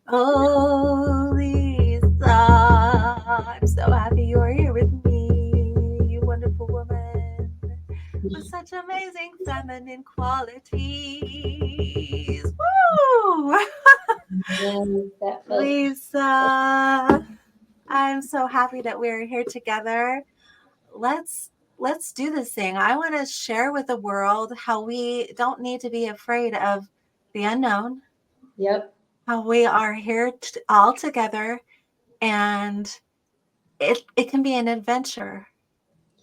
Oh, Lisa, I'm so happy you are here with me, you wonderful woman with such amazing feminine qualities. Woo! And that felt Lisa, I'm so happy that we're here together. Let's let's do this thing. I want to share with the world how we don't need to be afraid of the unknown, yep. how we are here all together, and it can be an adventure.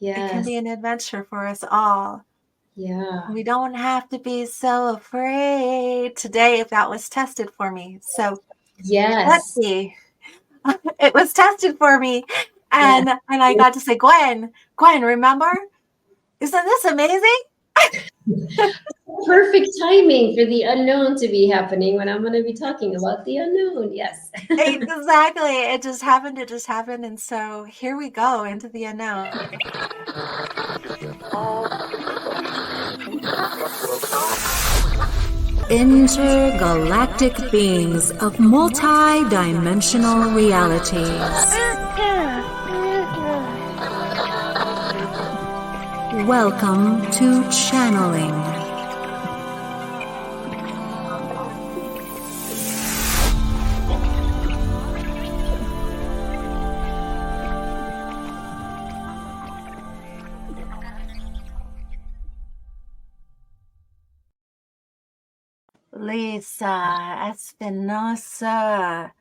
It can Yes. be an adventure for us all. Yeah. We don't have to be so afraid today if that was tested for me. So let's Yes. see. It was tested for me. Yes. And I got to say, Gwen, remember? Isn't this amazing? Perfect timing for the unknown to be happening when I'm going to be talking about the unknown. Yes. Exactly. It just happened. It just happened. And so here we go into the unknown. Intergalactic beings of multi-dimensional realities. Welcome to channeling. Lisa Espinosa.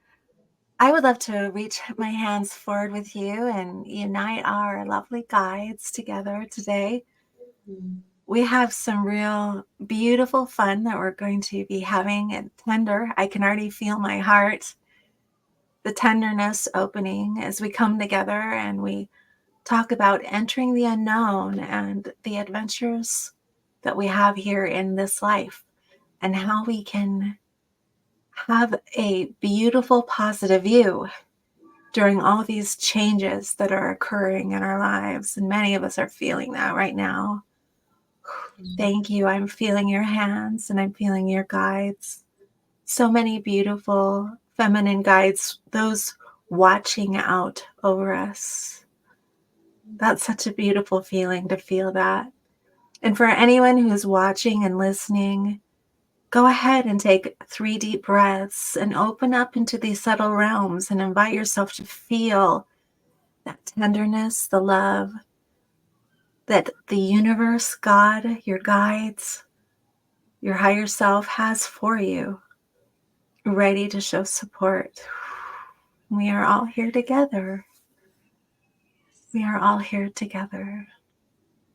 I would love to reach my hands forward with you and unite our lovely guides together today. We have some real beautiful fun that we're going to be having and tender. I can already feel my heart, the tenderness opening as we come together and we talk about entering the unknown and the adventures that we have here in this life and how we can have a beautiful positive view during all these changes that are occurring in our lives. And many of us are feeling that right now. Thank you. I'm feeling your hands and I'm feeling your guides. So many beautiful feminine guides, those watching out over us. That's such a beautiful feeling to feel that. And for anyone who's watching and listening, go ahead and take 3 deep breaths and open up into these subtle realms and invite yourself to feel that tenderness, the love that the universe, God, your guides, your higher self has for you, ready to show support. We are all here together. We are all here together.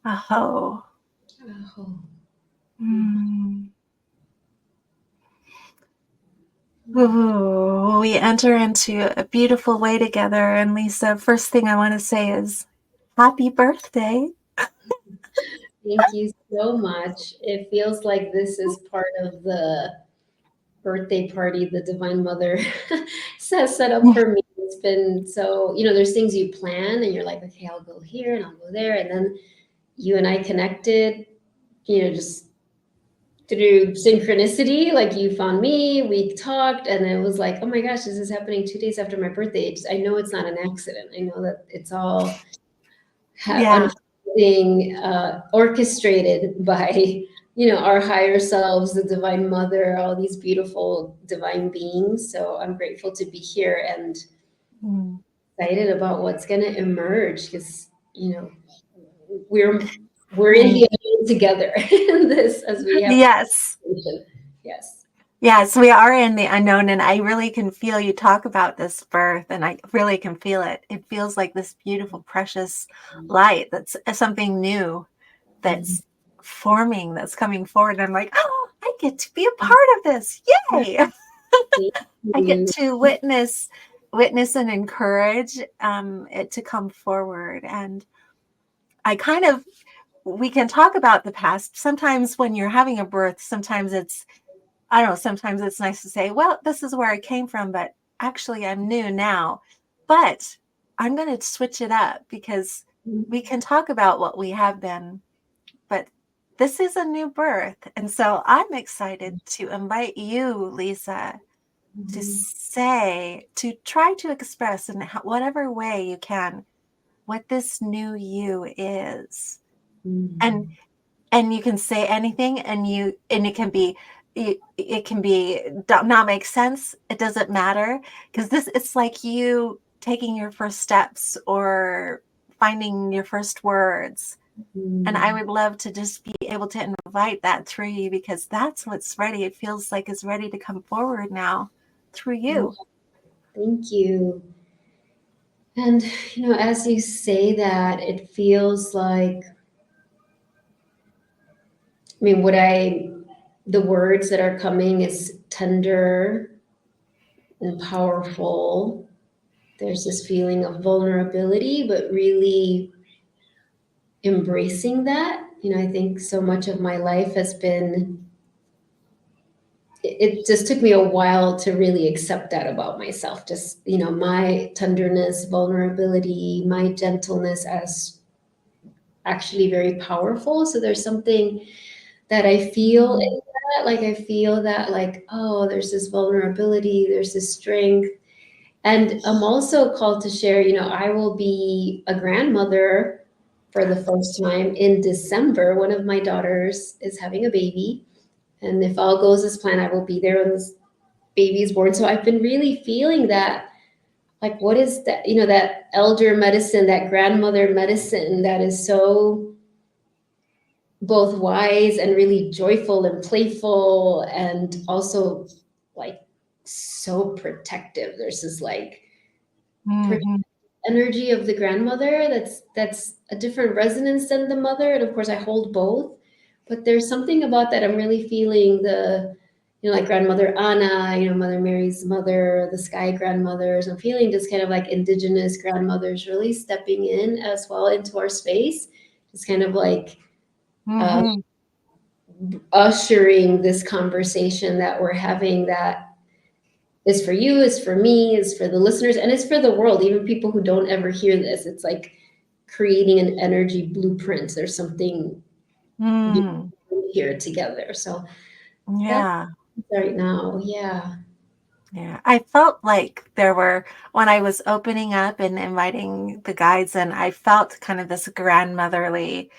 Aho. Oh. Mm. Ooh, we enter into a beautiful way together. And Lisa, first thing I want to say is happy birthday. Thank you so much. It feels like this is part of the birthday party the Divine Mother has set up for me. It's been so, there's things you plan and you're like, okay, I'll go here and I'll go there. And then you and I connected, just through synchronicity. Like you found me, we talked, and then it was like, oh my gosh, this is happening 2 days after my birthday. I know it's not an accident. I know that it's all Yeah. unfolding, orchestrated by our higher selves, the Divine Mother, all these beautiful divine beings. So I'm grateful to be here and Mm. excited about what's going to emerge, because we're we're in Mm. the unknown together in this, as we have. Yes. Yes. Yes, we are in the unknown, and I really can feel you talk about this birth, and I really can feel it. It feels like this beautiful, precious light that's something new that's forming, that's coming forward. I'm like, oh, I get to be a part of this. Yay! Thank I get you. to witness and encourage it to come forward. And I kind of, we can talk about the past. Sometimes when you're having a birth, sometimes it's, I don't know, sometimes it's nice to say, well, this is where I came from, but actually I'm new now. But I'm going to switch it up because we can talk about what we have been, but this is a new birth. And so I'm excited to invite you, Lisa, to say, to try to express in whatever way you can what this new you is. And you can say anything, and it can be, it can be not make sense. It doesn't matter, because it's like you taking your first steps or finding your first words. And I would love to just be able to invite that through you, because that's what's ready. It feels like it's ready to come forward now through you. Thank you. And, as you say that, it feels like, the words that are coming is tender and powerful. There's this feeling of vulnerability, but really embracing that. I think so much of my life has been, it just took me a while to really accept that about myself. Just, my tenderness, vulnerability, my gentleness as actually very powerful. So there's something that I feel in that. Like, I feel that, like, oh, there's this vulnerability, there's this strength. And I'm also called to share, I will be a grandmother for the first time in December. One of my daughters is having a baby. And if all goes as planned, I will be there when this baby is born. So I've been really feeling that, like, what is that, that elder medicine, that grandmother medicine that is so both wise and really joyful and playful, and also like so protective. There's this like energy of the grandmother that's a different resonance than the mother, and of course I hold both, but there's something about that. I'm really feeling the, like grandmother Anna, Mother Mary's mother, the sky grandmothers. I'm feeling this kind of like indigenous grandmothers really stepping in as well into our space, just kind of like ushering this conversation that we're having, that is for you, is for me, is for the listeners, and it's for the world, even people who don't ever hear this. It's like creating an energy blueprint. There's something here together. So Yeah. that's right now. Yeah. Yeah. I felt like there were, when I was opening up and inviting the guides in, I felt kind of this grandmotherly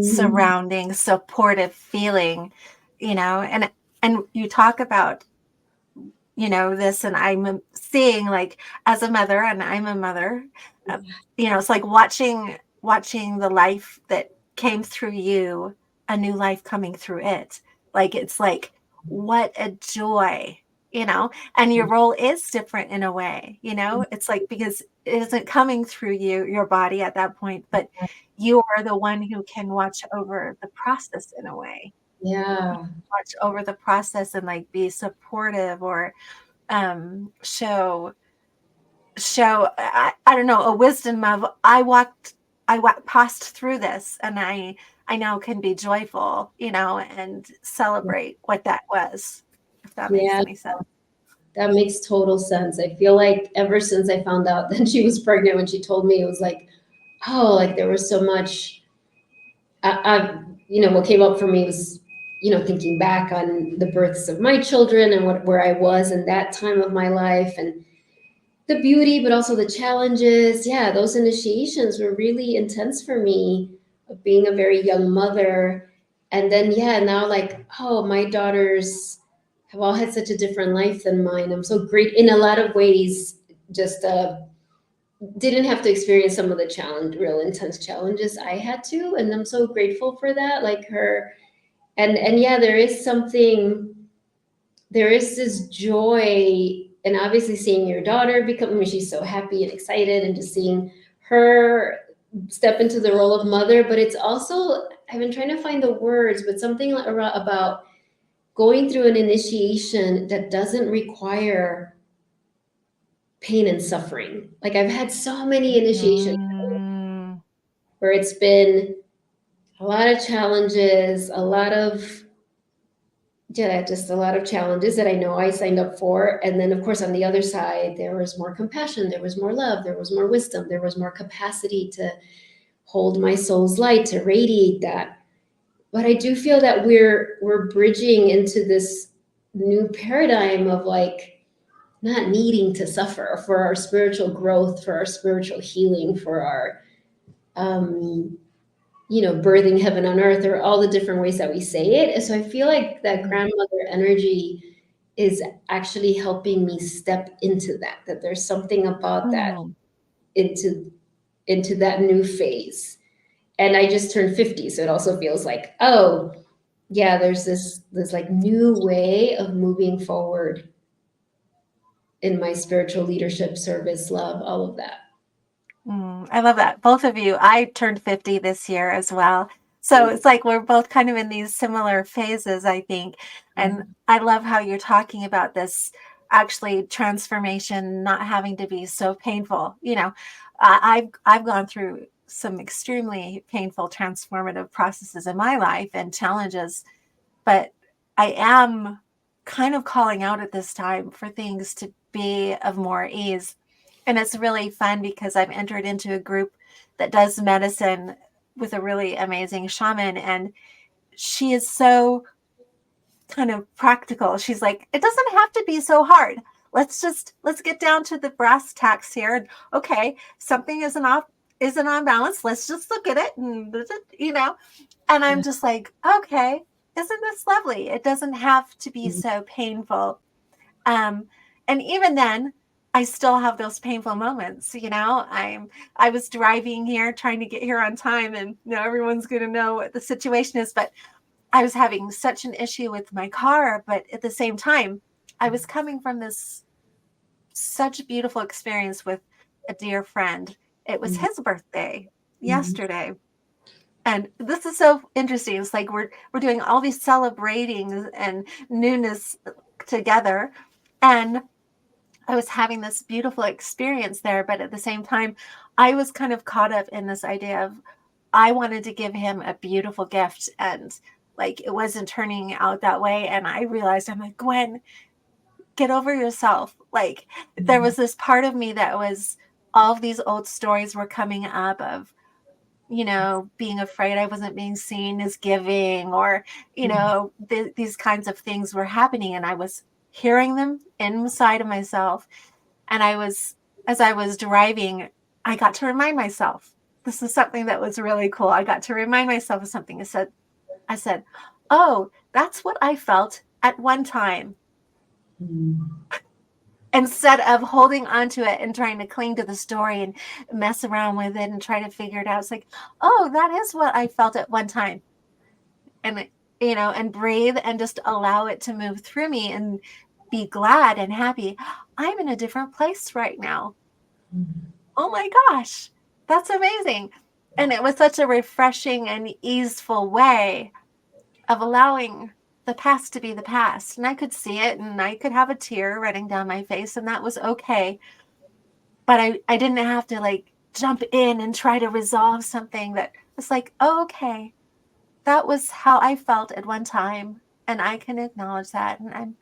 surrounding, supportive feeling, and you talk about, this, and I'm seeing, like, as a mother, and I'm a mother, it's like watching the life that came through you, a new life coming through it. Like, it's like, what a joy, and your role is different in a way, it's like, because it isn't coming through your body at that point, but you are the one who can watch over the process in a way. Yeah. Watch over the process and, like, be supportive, or show I don't know, a wisdom of, I walked past through this, and I now can be joyful, and celebrate what that was, if that makes Yeah. any sense. That makes total sense. I feel like ever since I found out that she was pregnant, when she told me, it was like, oh, like there was so much. What came up for me was, thinking back on the births of my children and where I was in that time of my life, and the beauty, but also the challenges. Yeah, those initiations were really intense for me, of being a very young mother. And then, yeah, now, like, oh, my daughters have all had such a different life than mine. I'm so great in a lot of ways. Just didn't have to experience some of the real intense challenges I had to, and I'm so grateful for that. Like her, and yeah, there is this joy, and obviously seeing your daughter become, I mean, she's so happy and excited, and just seeing her step into the role of mother. But it's also, I've been trying to find the words, but something about going through an initiation that doesn't require pain and suffering. Like, I've had so many initiations where it's been a lot of challenges, just a lot of challenges that I know I signed up for. And then, of course, on the other side, there was more compassion, there was more love, there was more wisdom, there was more capacity to hold my soul's light, to radiate that. But I do feel that we're bridging into this new paradigm of, like, not needing to suffer for our spiritual growth, for our spiritual healing, for our birthing heaven on earth, or all the different ways that we say it. So I feel like that grandmother energy is actually helping me step into that there's something about that, Mm. into that new phase. And I just turned 50, so it also feels like, oh yeah, there's this like new way of moving forward in my spiritual leadership, service, love, all of that. I love that. Both of you. I turned 50 this year as well. So it's like we're both kind of in these similar phases, I think. And I love how you're talking about this actually transformation not having to be so painful. I've gone through some extremely painful transformative processes in my life and challenges, but I am kind of calling out at this time for things to be of more ease. And it's really fun because I've entered into a group that does medicine with a really amazing shaman. And she is so kind of practical. She's like, it doesn't have to be so hard. Let's get down to the brass tacks here. And okay, something isn't on balance. Let's just look at it and I'm just like, okay, isn't this lovely? It doesn't have to be so painful. Um, and even then, I still have those painful moments. I was driving here, trying to get here on time, and everyone's going to know what the situation is. But I was having such an issue with my car. But at the same time, I was coming from this such beautiful experience with a dear friend. It was his birthday yesterday. And this is so interesting. It's like we're doing all these celebrating and newness together. And I was having this beautiful experience there, but at the same time, I was kind of caught up in this idea of I wanted to give him a beautiful gift, and like it wasn't turning out that way. And I realized, I'm like, Gwen, get over yourself. Like there was this part of me that was, all of these old stories were coming up of being afraid I wasn't being seen as giving, or, these kinds of things were happening. And I was hearing them inside of myself. And as I was driving, I got to remind myself, this is something that was really cool. I got to remind myself of something. I said, oh, that's what I felt at one time. Instead of holding on to it and trying to cling to the story and mess around with it and try to figure it out. It's like, oh, that is what I felt at one time. And, and breathe and just allow it to move through me and be glad and happy. I'm in a different place right now. Oh my gosh, that's amazing. And it was such a refreshing and easeful way of allowing the past to be the past. And I could see it, and I could have a tear running down my face, and that was okay. But I didn't have to like jump in and try to resolve something that was like, oh, okay, that was how I felt at one time. And I can acknowledge that. And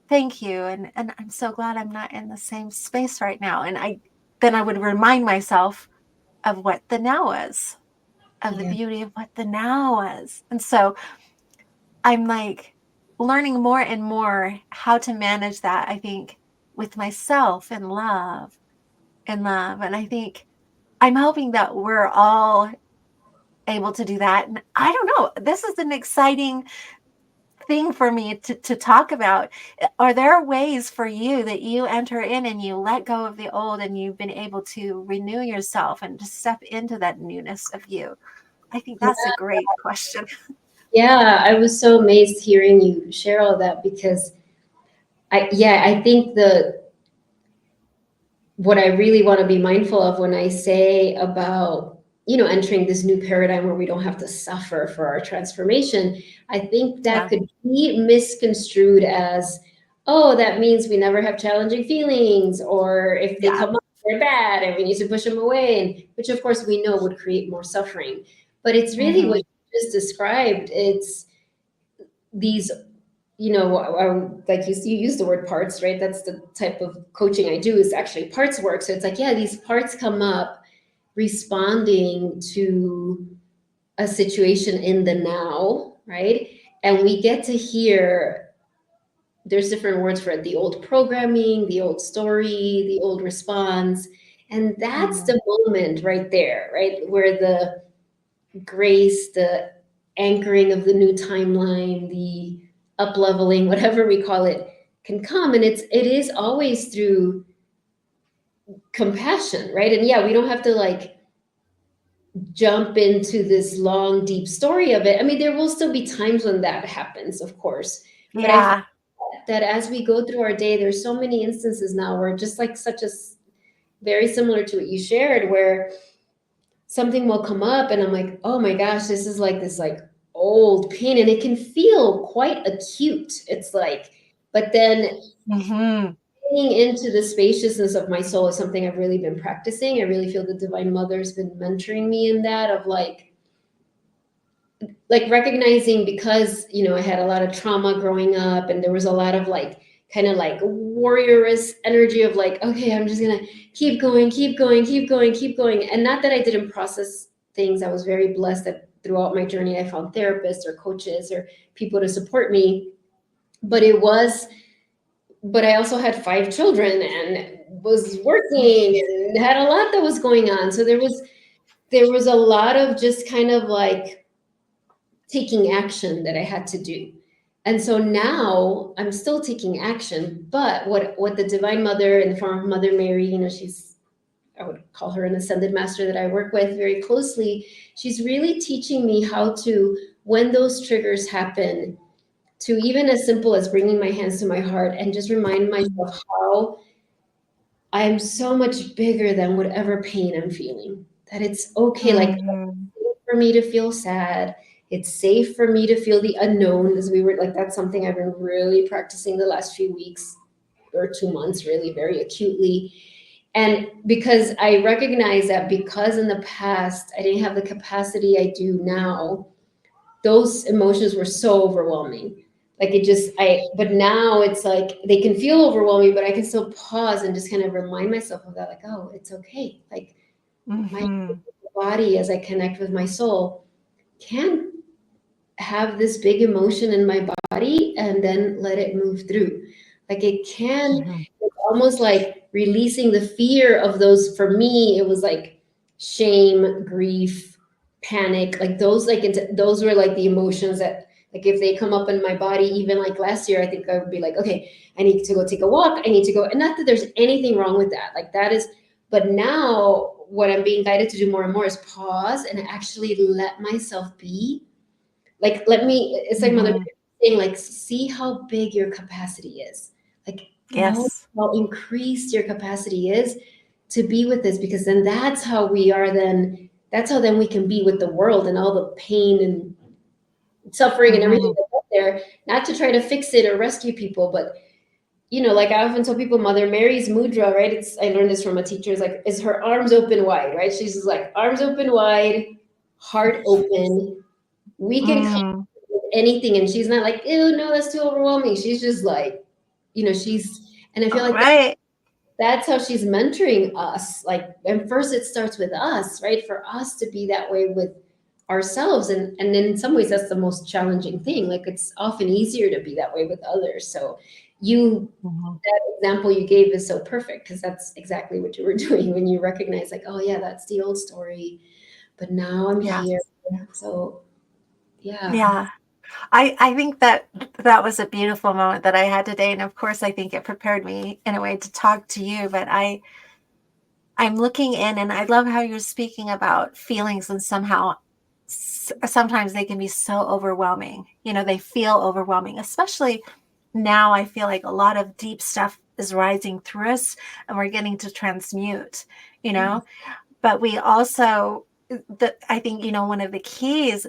thank you. And I'm so glad I'm not in the same space right now. And then I would remind myself of what the now is, of the beauty of what the now is. And so I'm like learning more and more how to manage that, I think, with myself and love and love. And I think I'm hoping that we're all able to do that. And I don't know, this is an exciting thing for me to talk about. Are there ways for you that you enter in and you let go of the old and you've been able to renew yourself and just step into that newness of you? I think that's a great question. Yeah, I was so amazed hearing you share all that, because I think what I really want to be mindful of when I say about, entering this new paradigm where we don't have to suffer for our transformation, I think that could be misconstrued as, oh, that means we never have challenging feelings, or if they come up, they're bad and we need to push them away, and which of course we know would create more suffering. But it's really what you just described. It's these, like you use the word parts, right? That's the type of coaching I do, is actually parts work. So it's like, yeah, these parts come up responding to a situation in the now, right? And we get to hear there's different words for it, the old programming, the old story, the old response. And that's the moment right there, right? Where the grace, the anchoring of the new timeline, the up leveling, whatever we call it, can come. And it is always through compassion, right? And yeah, we don't have to like jump into this long, deep story of it. I mean, there will still be times when that happens, of course. But I Yeah. that as we go through our day, there's so many instances now where just like such a very similar to what you shared, where something will come up and I'm like, oh my gosh, this is like this like old pain, and it can feel quite acute. It's like, but then Mm-hmm. getting into the spaciousness of my soul is something I've really been practicing. I really feel the Divine Mother's been mentoring me in that, of like recognizing, because I had a lot of trauma growing up, and there was a lot of like kind of like warrioress energy of like, okay, I'm just gonna keep going, keep going, keep going, keep going. And not that I didn't process things. I was very blessed that throughout my journey I found therapists or coaches or people to support me. But I also had 5 children and was working and had a lot that was going on. So there was a lot of just kind of like taking action that I had to do. And so now I'm still taking action, but what the Divine Mother in the form of Mother Mary, she's, I would call her an ascended master that I work with very closely. She's really teaching me how to, when those triggers happen, to even as simple as bringing my hands to my heart and just remind myself how I am so much bigger than whatever pain I'm feeling. That it's okay. Like, Mm-hmm. for me to feel sad. It's safe for me to feel the unknown, as we were like, that's something I've been really practicing the last few weeks or 2 months, really very acutely. And because I recognize that, because in the past I didn't have the capacity I do now, those emotions were so overwhelming. Like but now it's like they can feel overwhelming, but I can still pause and just kind of remind myself of that, like, oh, it's okay. Like, my Mm-hmm. body, as I connect with my soul, can have this big emotion in my body and then let it move through. Like, it can, Mm-hmm. it's almost like releasing the fear of those. For me, it was like shame, grief, panic, like those, like those were like the emotions that, like, if they come up in my body, even like last year, I think I would be like, okay, I need to go take a walk. I need to go. And not that there's anything wrong with that. Like, that is, but now what I'm being guided to do more and more is pause and actually let myself be. Like, it's like Mother Mm-hmm. saying, like, see how big your capacity is. Like, know Yes. how increased your capacity is to be with this, because then that's how we are then. That's how then we can be with the world and all the pain and suffering and everything Mm-hmm. that's out there. Not to try to fix it or rescue people, but like I often tell people, Mother Mary's mudra, right? I learned this from a teacher. It's like, is her arms open wide, right? She's just like, arms open wide, heart open. We can Mm. anything, and she's not like, ew, no, that's too overwhelming. She's just like, and I feel All like right. that's how she's mentoring us. Like, and first it starts with us, right? For us to be that way with ourselves, and in some ways that's the most challenging thing. Like, it's often easier to be that way with others. So you Mm-hmm. that example you gave is so perfect, because that's exactly what you were doing when you recognize, like, oh yeah, that's the old story, but now I'm here. Yes. So yeah. Yeah. I think that that was a beautiful moment that I had today. And of course, I think it prepared me in a way to talk to you. But I'm looking in, and I love how you're speaking about feelings, and somehow sometimes they can be so overwhelming. They feel overwhelming, especially now. I feel like a lot of deep stuff is rising through us, and we're getting to transmute, you know, but we also, I think, one of the keys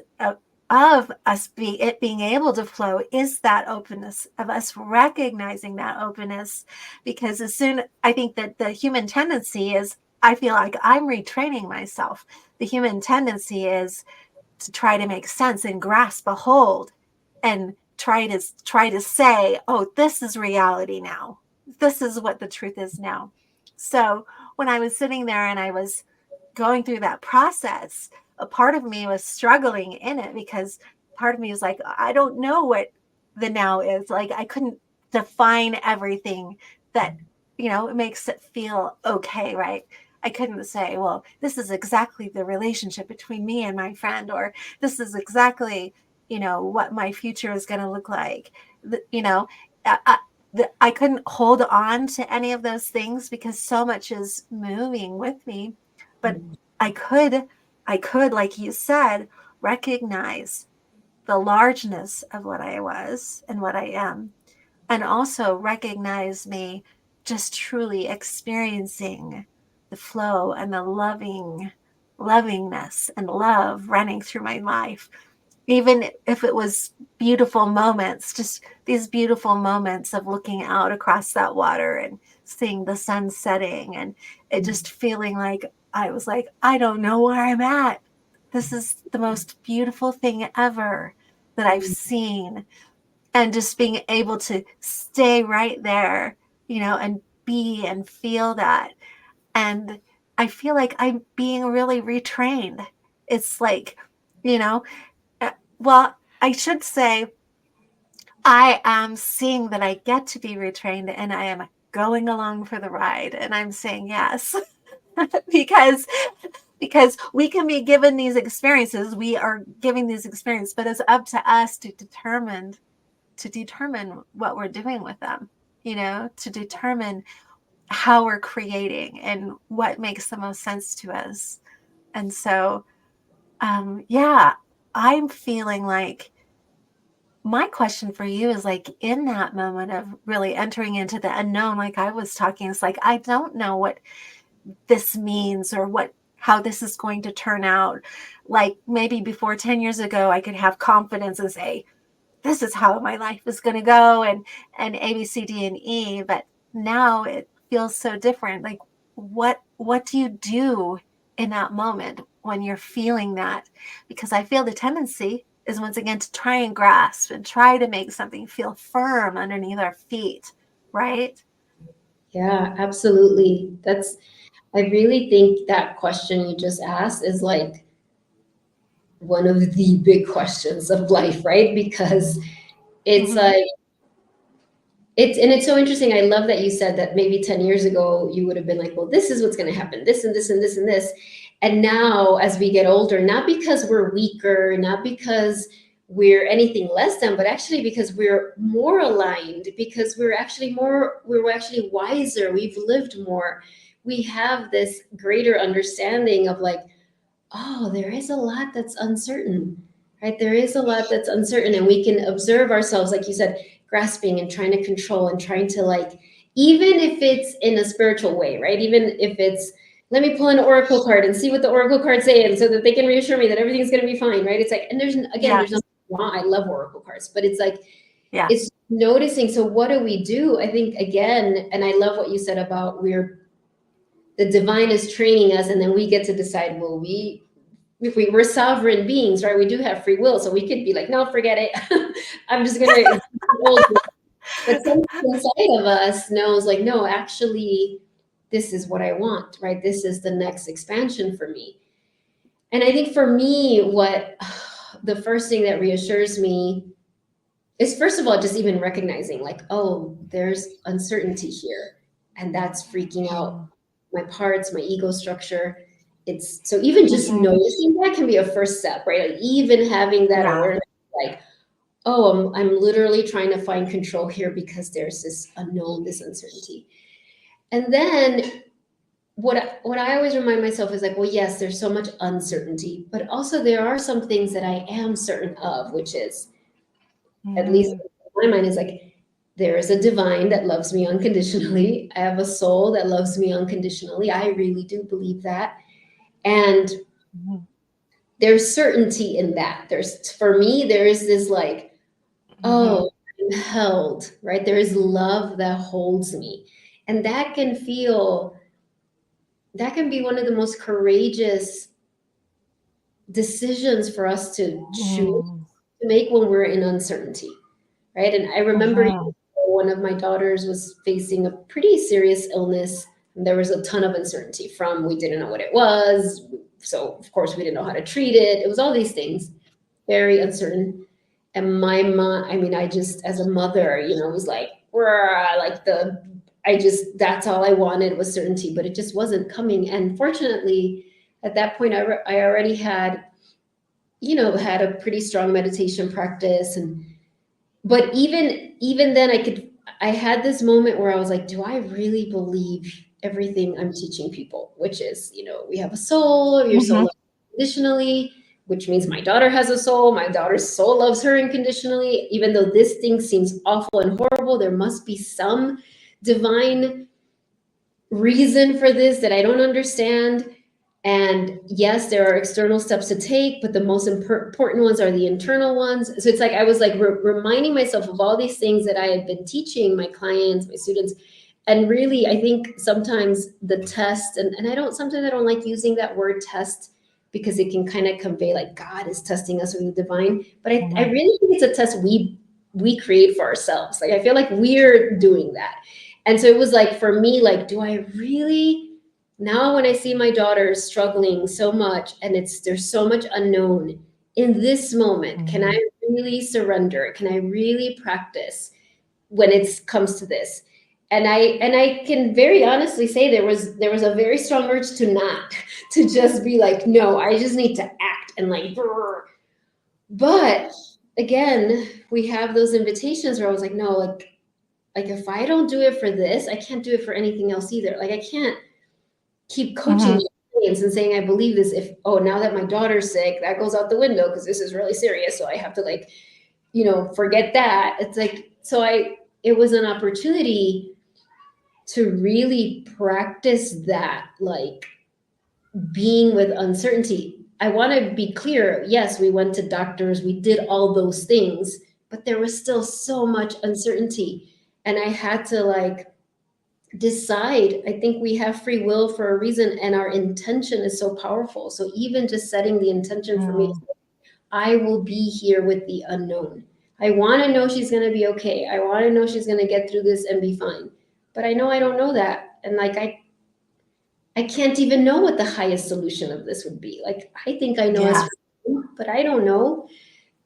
of us being able to flow is that openness, of us recognizing that openness. Because I think that the human tendency is, I feel like I'm retraining myself. The human tendency is to try to make sense and grasp a hold, and try to say, oh, this is reality now. This is what the truth is now. So when I was sitting there and I was going through that process, a part of me was struggling in it, because part of me was like, I don't know what the now is. Like, I couldn't define everything that, it makes it feel okay, right? I couldn't say, well, this is exactly the relationship between me and my friend, or this is exactly, what my future is going to look like. You know, I couldn't hold on to any of those things because so much is moving with me. But I could, like you said, recognize the largeness of what I was and what I am, and also recognize me just truly experiencing the flow and the lovingness and love running through my life, even if it was beautiful moments, just these beautiful moments of looking out across that water and seeing the sun setting, and it just feeling like I was like, I don't know where I'm at. This is the most beautiful thing ever that I've seen. And just being able to stay right there, and be and feel that. And I feel like I'm being really retrained. It's like, you know, well, I should say I am seeing that I get to be retrained, and I am going along for the ride, and I'm saying yes. because we can be given these experiences, we are giving these experiences, but it's up to us to determine what we're doing with them, to determine how we're creating and what makes the most sense to us. And so, yeah, I'm feeling like my question for you is like, in that moment of really entering into the unknown, like I was talking, it's like, I don't know what this means or how this is going to turn out. Like maybe before 10 years ago, I could have confidence and say, this is how my life is going to go, and A, B, C, D, and E. But now it feels so different. Like, what do you do in that moment when you're feeling that? Because I feel the tendency is once again to try and grasp and try to make something feel firm underneath our feet, right? Yeah, absolutely. I really think that question you just asked is like one of the big questions of life, right? Because it's Mm-hmm. like, it's so interesting. I love that you said that maybe 10 years ago you would have been like, well, this is what's going to happen, this and this and this and this. And now as we get older, not because we're weaker, not because we're anything less than, but actually because we're more aligned, because we're actually wiser, we've lived more. We have this greater understanding of like, oh, there is a lot that's uncertain, right? There is a lot that's uncertain, and we can observe ourselves, like you said, grasping and trying to control and trying to like, even if it's in a spiritual way, right? Even if it's, let me pull an oracle card and see what the oracle card's saying so that they can reassure me that everything's going to be fine, right? It's like, and there's Yes. nothing wrong. I love oracle cards, but it's like, Yeah. it's noticing. So what do we do? I think again, and I love what you said about the divine is training us, and then we get to decide, well, we're sovereign beings, right? We do have free will. So we could be like, no, forget it. I'm just going to, but something inside of us knows like, no, actually, this is what I want, right? This is the next expansion for me. And I think for me, what the first thing that reassures me is, first of all, just even recognizing like, oh, there's uncertainty here. And that's freaking out my parts, my ego structure. It's so even just Mm-hmm. noticing that can be a first step, right? Like even having that Yeah. awareness, like, oh, I'm literally trying to find control here because there's this unknown, this uncertainty. And then what I always remind myself is like, well, yes, there's so much uncertainty, but also there are some things that I am certain of, which is, at least Mm-hmm. in my mind, is like, there is a divine that loves me unconditionally. I have a soul that loves me unconditionally. I really do believe that. And Mm-hmm. there's certainty in that. For me, there is this like, Mm-hmm. oh, I'm held, right? There is love that holds me. And that can be one of the most courageous decisions for us to choose to make when we're in uncertainty, right? And I remember Mm-hmm. one of my daughters was facing a pretty serious illness. And there was a ton of uncertainty from, we didn't know what it was. So, of course, we didn't know how to treat it. It was all these things, very uncertain. And my mom, I mean, I just, as a mother, was like, like that's all I wanted was certainty, but it just wasn't coming. And fortunately, at that point, I already had, had a pretty strong meditation practice. But even then I had this moment where I was like, do I really believe everything I'm teaching people? Which is, we have a soul, your soul Mhm. loves unconditionally, which means my daughter has a soul. My daughter's soul loves her unconditionally. Even though this thing seems awful and horrible, there must be some divine reason for this that I don't understand. And yes, there are external steps to take, but the most important ones are the internal ones. So it's like I was like reminding myself of all these things that I had been teaching my clients, my students. And really, I think sometimes the test, and sometimes I don't like using that word test because it can kind of convey like God is testing us with the divine. But I really think it's a test we create for ourselves. Like I feel like we're doing that. And so it was like for me, like, do I really now when I see my daughter struggling so much and there's so much unknown in this moment, can I really surrender? Can I really practice when it comes to this? And I can very honestly say there was a very strong urge to not, to just be like, no, I just need to act and like brr. But again, we have those invitations where I was like, no, like if I don't do it for this, I can't do it for anything else either. Like I can't keep coaching Mhm. clients and saying I believe this if now that my daughter's sick, that goes out the window because this is really serious. So I have to like, forget that. It's like it was an opportunity to really practice that, like being with uncertainty. I want to be clear. Yes, we went to doctors, we did all those things, but there was still so much uncertainty. And I had to like decide. I think we have free will for a reason, and our intention is so powerful. So even just setting the intention for me, I will be here with the unknown. I want to know she's going to be okay. I want to know she's going to get through this and be fine. But I know I don't know that. And like I can't even know what the highest solution of this would be. Like I think I know Yeah. is, but I don't know.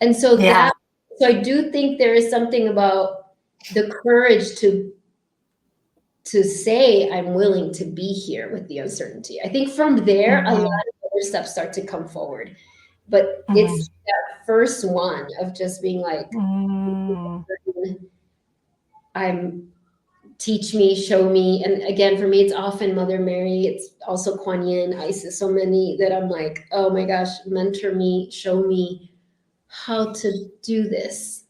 And so Yeah. so I do think there is something about the courage to say I'm willing to be here with the uncertainty. I think from there a lot Mhm. of other steps start to come forward. But Mhm. it's that first one of just being like, Mhm. I'm teach me, show me. And again, for me, it's often Mother Mary. It's also Kuan Yin, Isis, so many that I'm like, oh my gosh, mentor me, show me how to do this.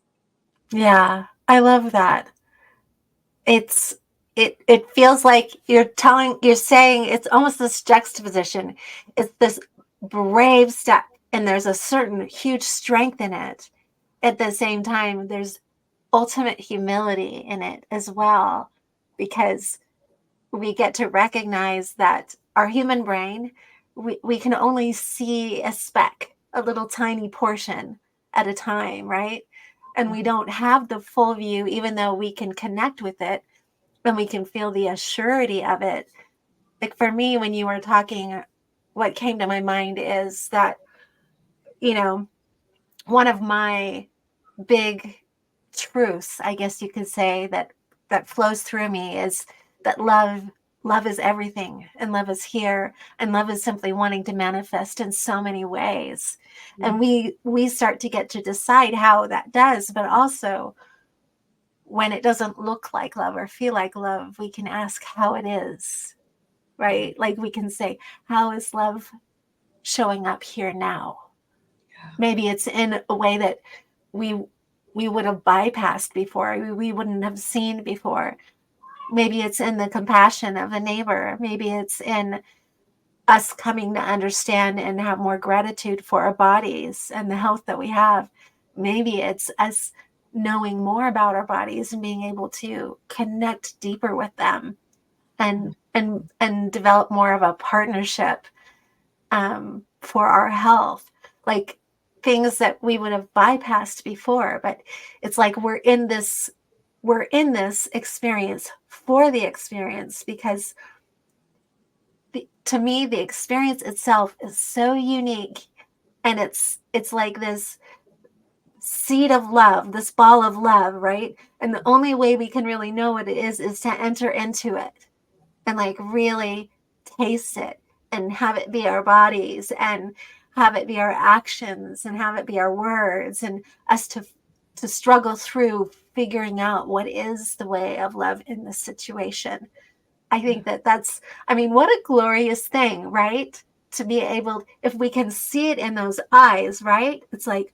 Yeah. I love that. It's it feels like you're saying it's almost this juxtaposition. It's this brave step and there's a certain huge strength in it. At the same time, there's ultimate humility in it as well, because we get to recognize that our human brain, we can only see a speck, a little tiny portion at a time, right? And we don't have the full view, even though we can connect with it and we can feel the assurity of it. Like for me, when you were talking, what came to my mind is that, you know, one of my big truths, I guess you could say, that flows through me is that love is everything, and love is here, and love is simply wanting to manifest in so many ways. And we start to get to decide how that does, but also when it doesn't look like love or feel like love, we can ask how it is, right? Like we can say, how is love showing up here now? Maybe it's in a way that we we would have bypassed before, we wouldn't have seen before. Maybe it's in the compassion of a neighbor. Maybe it's in us coming to understand and have more gratitude for our bodies and the health that we have. Maybe it's us knowing more about our bodies and being able to connect deeper with them and develop more of a partnership for our health, like things that we would have bypassed before. But it's like we're in this experience for the experience, because to me the experience itself is so unique, and it's like this seed of love, this ball of love, right? And the only way we can really know what it is to enter into it and like really taste it and have it be our bodies and have it be our actions and have it be our words, and us to struggle through figuring out what is the way of love in this situation. I think that's, I mean, what a glorious thing, right? To be able, if we can see it in those eyes, right? It's like,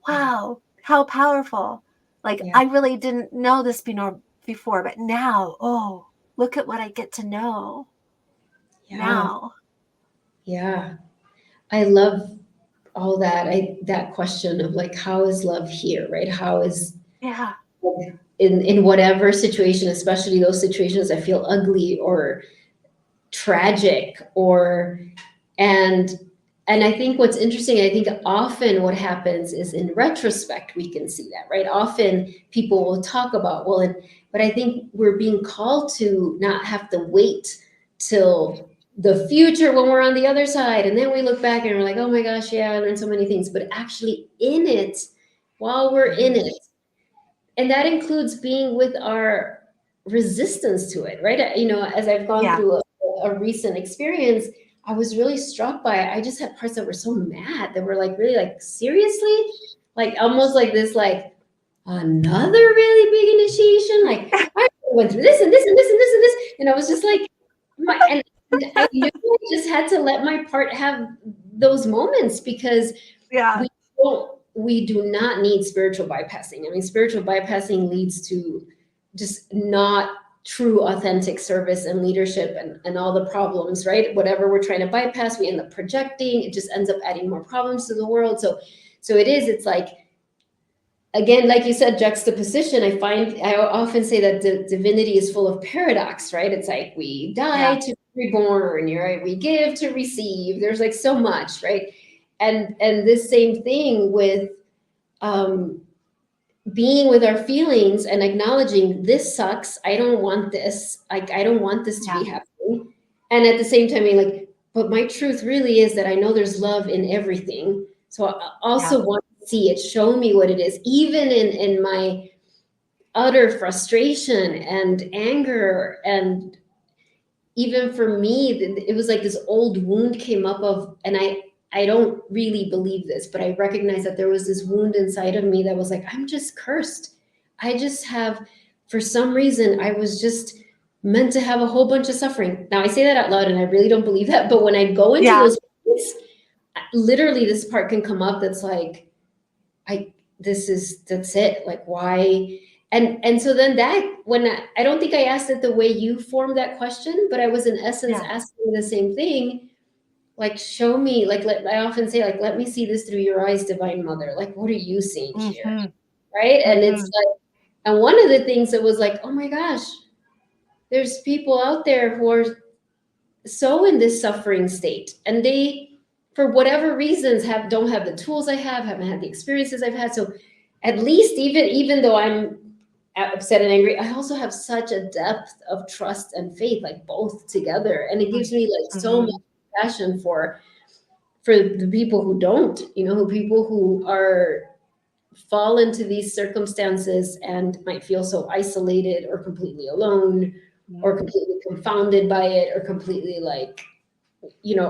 wow, how powerful. Like, Yeah. I really didn't know this before, but now, oh, look at what I get to know Yeah. now. Yeah. I love all that. That question of like, how is love here, right? How is, Yeah. in whatever situation, especially those situations that feel ugly or tragic, or and I think what's interesting, I think often what happens is in retrospect we can see that, right? Often people will talk about, well, but I think we're being called to not have to wait till the future when we're on the other side and then we look back and we're like, oh my gosh, yeah, I learned so many things, but actually in it, while we're in it, and that includes being with our resistance to it, right? You know, as I've gone Yeah. through a recent experience, I was really struck by it. I just had parts that were so mad, that were like, really, like, seriously, like almost like this, like another really big initiation, like I went through this and this and this and this and this, and I was just like, and I knew I just had to let my part have those moments, because Yeah. we do not need spiritual bypassing. I mean, spiritual bypassing leads to just not true authentic service and leadership, and all the problems, right? Whatever we're trying to bypass, we end up projecting. It just ends up adding more problems to the world. So it's like, again, like you said, juxtaposition. I often say that divinity is full of paradox, right? It's like we die Yeah. to be reborn, right? We give to receive. There's like so much, right? And this same thing with um, being with our feelings and acknowledging, this sucks. I don't want this. Like, I don't want this to Yeah. be happening. And at the same time, being like, but my truth really is that I know there's love in everything. So I Yeah. also want to see it, show me what it is, even in my utter frustration and anger. And even for me, it was like this old wound came up of, and I don't really believe this, but I recognize that there was this wound inside of me that was like, I'm just cursed. I just have, for some reason, I was just meant to have a whole bunch of suffering. Now I say that out loud and I really don't believe that, but when I go into Yeah. those places, literally this part can come up that's like, I that's it. Like, why? And so then that, when I don't think I asked it the way you formed that question, but I was in essence Yeah. asking the same thing. Like, show me, like, I often say, like, let me see this through your eyes, Divine Mother. Like, what are you seeing here? Mm-hmm. Right? And it's Mm-hmm. like, and one of the things that was like, oh my gosh, there's people out there who are so in this suffering state, and they, for whatever reasons, don't have the tools I have, haven't had the experiences I've had. So at least, even though I'm upset and angry, I also have such a depth of trust and faith, like both together, and it gives me like so much Mm-hmm. passion for the people who don't, who people who are fall into these circumstances and might feel so isolated or completely alone or completely confounded by it or completely like,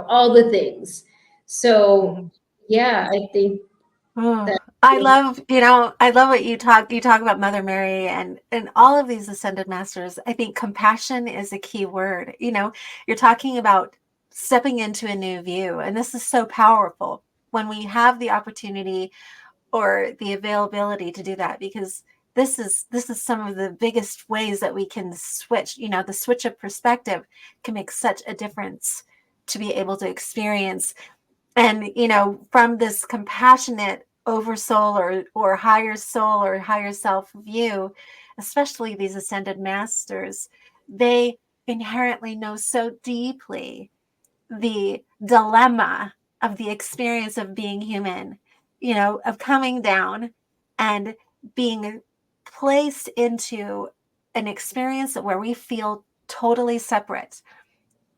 all the things. So Mm-hmm. yeah, I think Oh, that I love, I love what you talk about Mother Mary and all of these ascended masters. I think compassion is a key word. You're talking about stepping into a new view, and this is so powerful when we have the opportunity or the availability to do that, because this is some of the biggest ways that we can switch. The switch of perspective can make such a difference to be able to experience. And from this compassionate oversoul or higher soul or higher self view, especially these ascended masters, they inherently know so deeply the dilemma of the experience of being human, of coming down and being placed into an experience where we feel totally separate.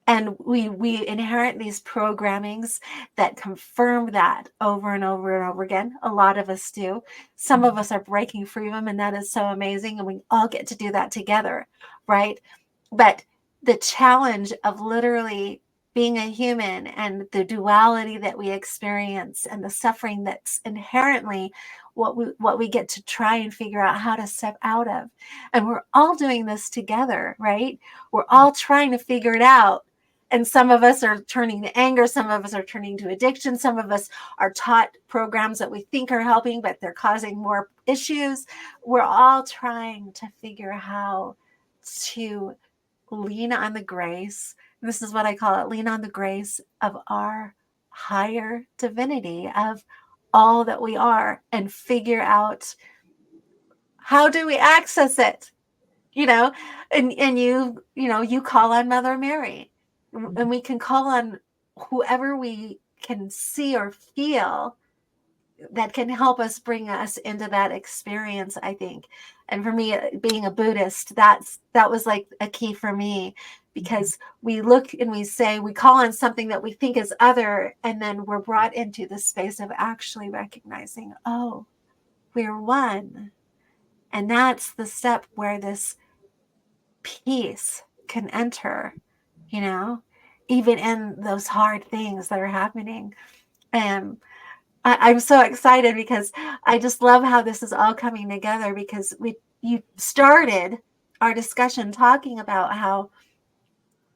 And we inherit these programmings that confirm that over and over and over again. A lot of us do. Some of us are breaking free of them, and that is so amazing. And we all get to do that together, right? But the challenge of literally being a human and the duality that we experience and the suffering that's inherently what we get to try and figure out how to step out of. And we're all doing this together, right? We're all trying to figure it out. And some of us are turning to anger. Some of us are turning to addiction. Some of us are taught programs that we think are helping, but they're causing more issues. We're all trying to figure how to lean on the grace. This is what I call it, lean on the grace of our higher divinity, of all that we are, and figure out how do we access it, and you call on Mother Mary, and we can call on whoever we can see or feel that can help us bring us into that experience, I think. And for me, being a Buddhist, that was like a key for me, because we look and we call on something that we think is other, and then we're brought into the space of actually recognizing, oh, we're one. And that's the step where this peace can enter, even in those hard things that are happening. And I'm so excited because I just love how this is all coming together, because you started our discussion talking about how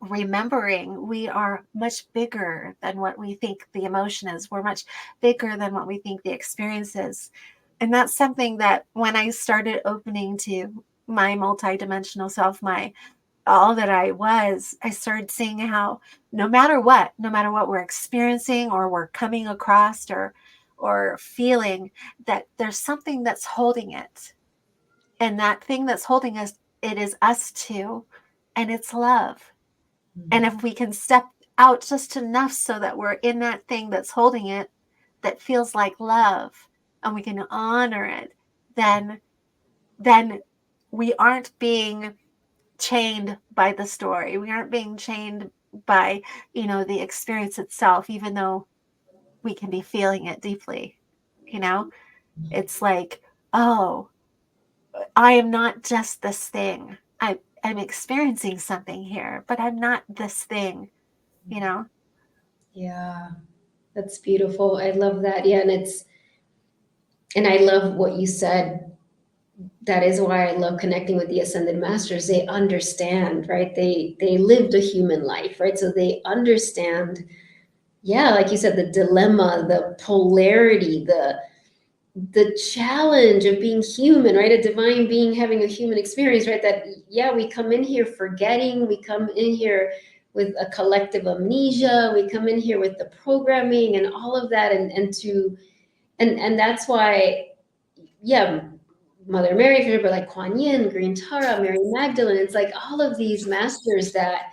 remembering we are much bigger than what we think the emotion is. We're much bigger than what we think the experience is. And that's something that when I started opening to my multidimensional self, all that I started seeing how no matter what we're experiencing or we're coming across or feeling, that there's something that's holding it. And that thing that's holding us, it is us too. And it's love. And if we can step out just enough so that we're in that thing that's holding it, that feels like love, and we can honor it, then we aren't being chained by the story. We aren't being chained by, the experience itself, even though we can be feeling it deeply. It's like, oh, I am not just this thing. I'm experiencing something here, but I'm not this thing, Yeah, that's beautiful. I love that. Yeah, and I love what you said. That is why I love connecting with the ascended masters. They understand, right? They lived a human life, right? So they understand, yeah, like you said, the dilemma, the polarity, the challenge of being human, right? A divine being having a human experience, right? That, yeah, we come in here forgetting, we come in here with a collective amnesia, we come in here with the programming and all of that, and that's why, yeah, Mother Mary, for example, like Kuan Yin, Green Tara, Mary Magdalene, it's like all of these masters that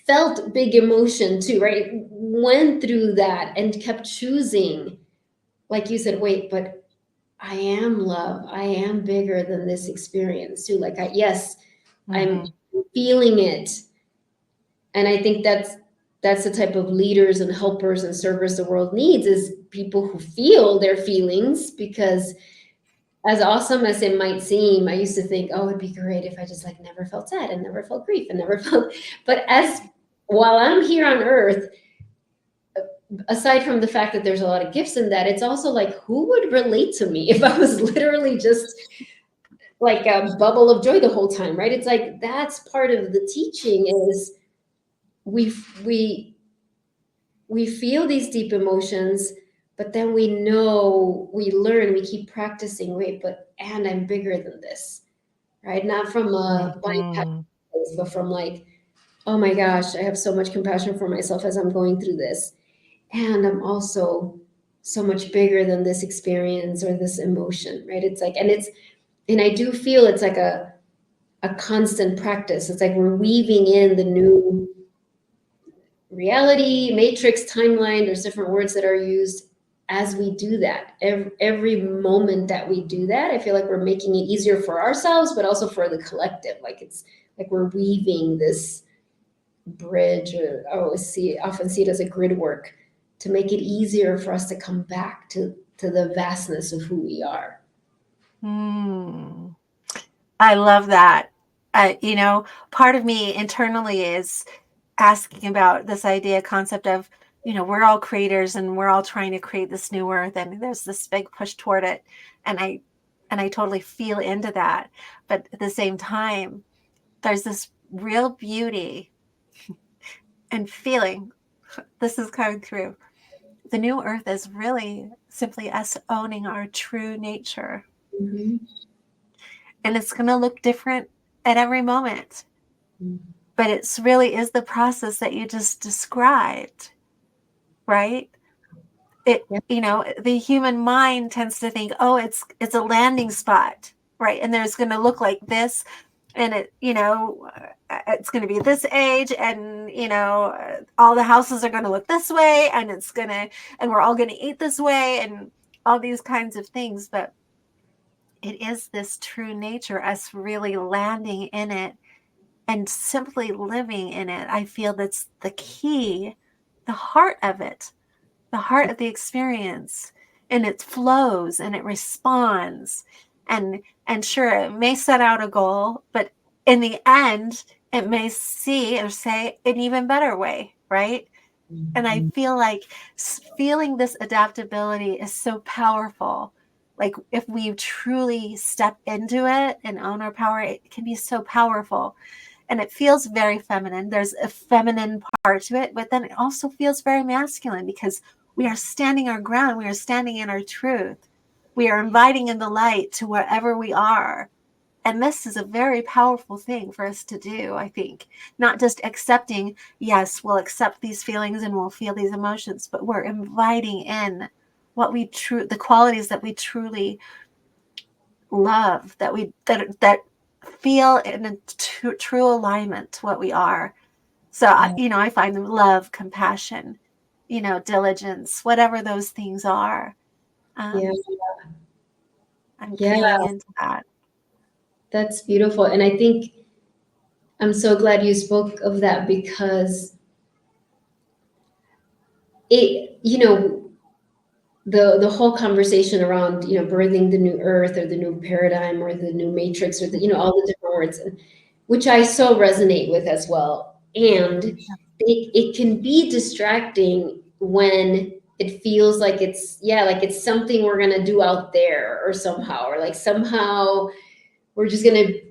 felt big emotion too, right? Went through that and kept choosing, like you said, wait, but I am love. I am bigger than this experience too. Like, yes, I'm feeling it. And I think that's the type of leaders and helpers and servers the world needs, is people who feel their feelings, because as awesome as it might seem, I used to think, oh, it'd be great if I just like never felt sad and never felt grief and never felt, but while I'm here on earth, aside from the fact that there's a lot of gifts in that, it's also like, who would relate to me if I was literally just like a bubble of joy the whole time, right? It's like, that's part of the teaching, is we feel these deep emotions, but then we know, we learn, we keep practicing, wait, and I'm bigger than this, right? Not from a blind place, but from like, oh my gosh, I have so much compassion for myself as I'm going through this. And I'm also so much bigger than this experience or this emotion, right? It's like, and I do feel it's like a constant practice. It's like we're weaving in the new reality, matrix, timeline. There's different words that are used as we do that. Every moment that we do that, I feel like we're making it easier for ourselves, but also for the collective. Like, it's like we're weaving this bridge, or I always often see it as a grid work to make it easier for us to come back to the vastness of who we are. I love that. Part of me internally is asking about this concept of, we're all creators and we're all trying to create this new earth, and there's this big push toward it. And I totally feel into that. But at the same time, there's this real beauty and feeling this is coming through. The new earth is really simply us owning our true nature. Mm-hmm. And it's going to look different at every moment. Mm-hmm. But it's really is the process that you just described, right? The human mind tends to think, oh, it's a landing spot, right? And there's going to look like this, and it's going to be this age, and all the houses are going to look this way, and and we're all going to eat this way, and all these kinds of things. But it is this true nature, us really landing in it and simply living in it. I feel that's the key, the heart of it, the heart of the experience. And it flows and it responds. And sure, it may set out a goal, but in the end, it may see or say an even better way, right? And I feel like feeling this adaptability is so powerful. Like if we truly step into it and own our power, it can be so powerful. And it feels very feminine. There's a feminine part to it, but then it also feels very masculine because we are standing our ground. We are standing in our truth. We are inviting in the light to wherever we are. And this is a very powerful thing for us to do, I think. Not just accepting, yes, we'll accept these feelings and we'll feel these emotions, but we're inviting in the qualities that we truly love, that feel in a true alignment to what we are. So, I find love, compassion, diligence, whatever those things are. Yeah. I'm Yeah, feeling into that. that's beautiful. And I think I'm so glad you spoke of that, because it, the whole conversation around, birthing the new earth or the new paradigm or the new matrix, or all the different words, which I so resonate with as well. And it can be distracting when it feels like it's something we're going to do out there, or somehow, or like somehow we're just going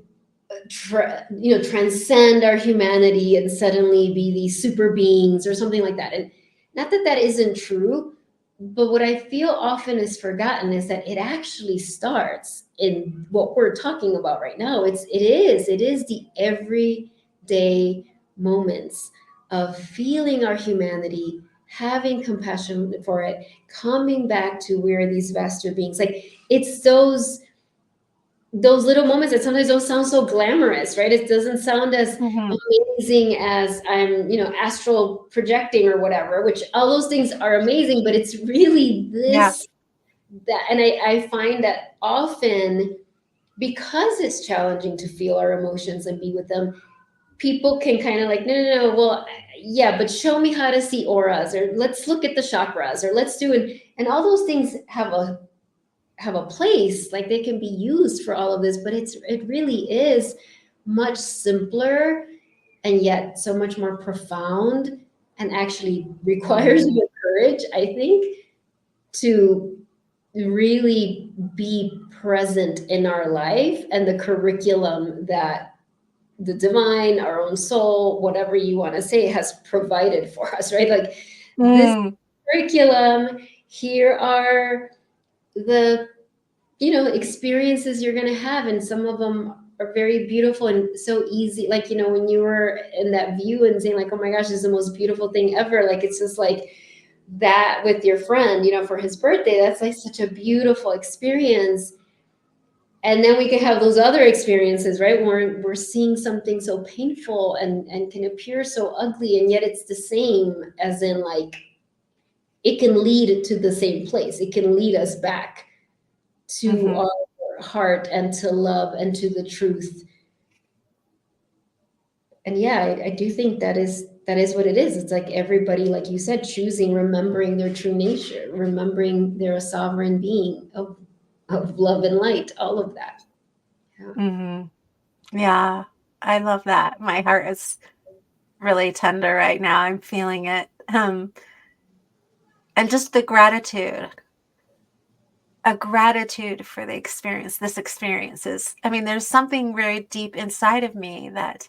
to transcend our humanity and suddenly be these super beings or something like that. And not that that isn't true, but what I feel often is forgotten is that it actually starts in what we're talking about right now. It is the everyday moments of feeling our humanity, having compassion for it, coming back to we're these vaster beings. Like, it's those little moments that sometimes don't sound so glamorous, right? It doesn't sound as Mm-hmm. amazing as I'm, astral projecting or whatever, which all those things are amazing, but it's really Yeah. that. And I find that often, because it's challenging to feel our emotions and be with them, people can kind of like, no, well, yeah, but show me how to see auras, or let's look at the chakras, or let's do it. And all those things have a place, like they can be used for all of this, but it really is much simpler, and yet so much more profound, and actually requires more courage, I think, to really be present in our life and the curriculum that the divine, our own soul, whatever you want to say, has provided for us, right? Like, this Mm. curriculum, here are the experiences you're going to have, and some of them are very beautiful and so easy, like, when you were in that view and saying like, oh my gosh, this is the most beautiful thing ever, like it's just like that with your friend, for his birthday, that's like such a beautiful experience. And then we can have those other experiences, right, where we're seeing something so painful and can appear so ugly, and yet it's the same, as in, like, it can lead to the same place, it can lead us back to Mm-hmm. our heart and to love and to the truth. and yeah, I do think that is what it is. It's like everybody, like you said, choosing, remembering their true nature, remembering they're a sovereign being of love and light, all of that. Yeah. Yeah, I love that. My heart is really tender right now. I'm feeling it. And just the gratitude, a gratitude for the experience. This experience is, I mean, there's something very deep inside of me that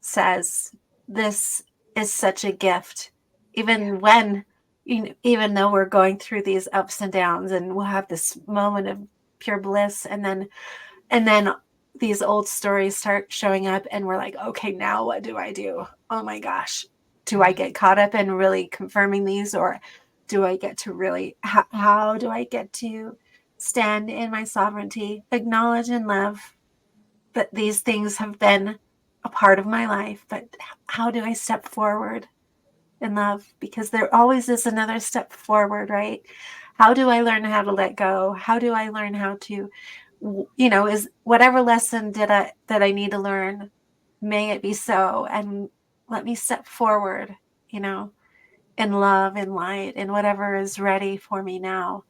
says this is such a gift, even when, even though we're going through these ups and downs, and we'll have this moment of pure bliss, and then these old stories start showing up, and we're like, okay, now what do I do? Oh my gosh, do I get caught up in really confirming these, or do I get to really, how do I get to stand in my sovereignty, acknowledge and love that these things have been a part of my life, but how do I step forward in love? Because there always is another step forward, right? How do I learn how to let go? How do I learn how to, is whatever lesson that I need to learn, may it be so, and let me step forward, in love and light and whatever is ready for me now.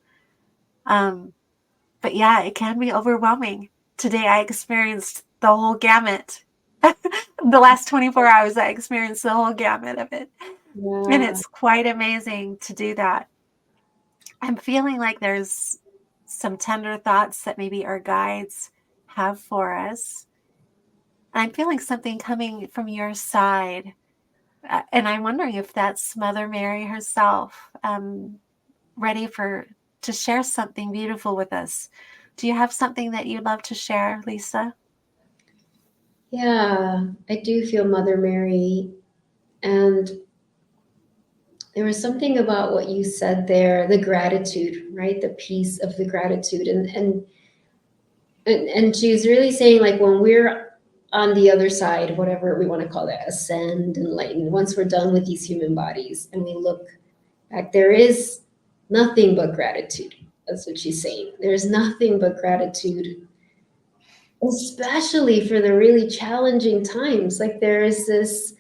But yeah, it can be overwhelming. Today I experienced the whole gamut. The last 24 hours I experienced the whole gamut of it. And Yeah. it's quite amazing to do that. I'm feeling like there's some tender thoughts that maybe our guides have for us. I'm feeling something coming from your side. And I'm wondering if that's Mother Mary herself, ready to share something beautiful with us. Do you have something that you'd love to share, Lisa? Yeah, I do feel Mother Mary. And there was something about what you said there, the gratitude, right? The piece of the gratitude. And she's really saying, like, when we're on the other side, whatever we want to call that, ascend, enlighten, once we're done with these human bodies and we look back, there is nothing but gratitude. That's what she's saying. There's nothing but gratitude, especially for the really challenging times. Like, there is this,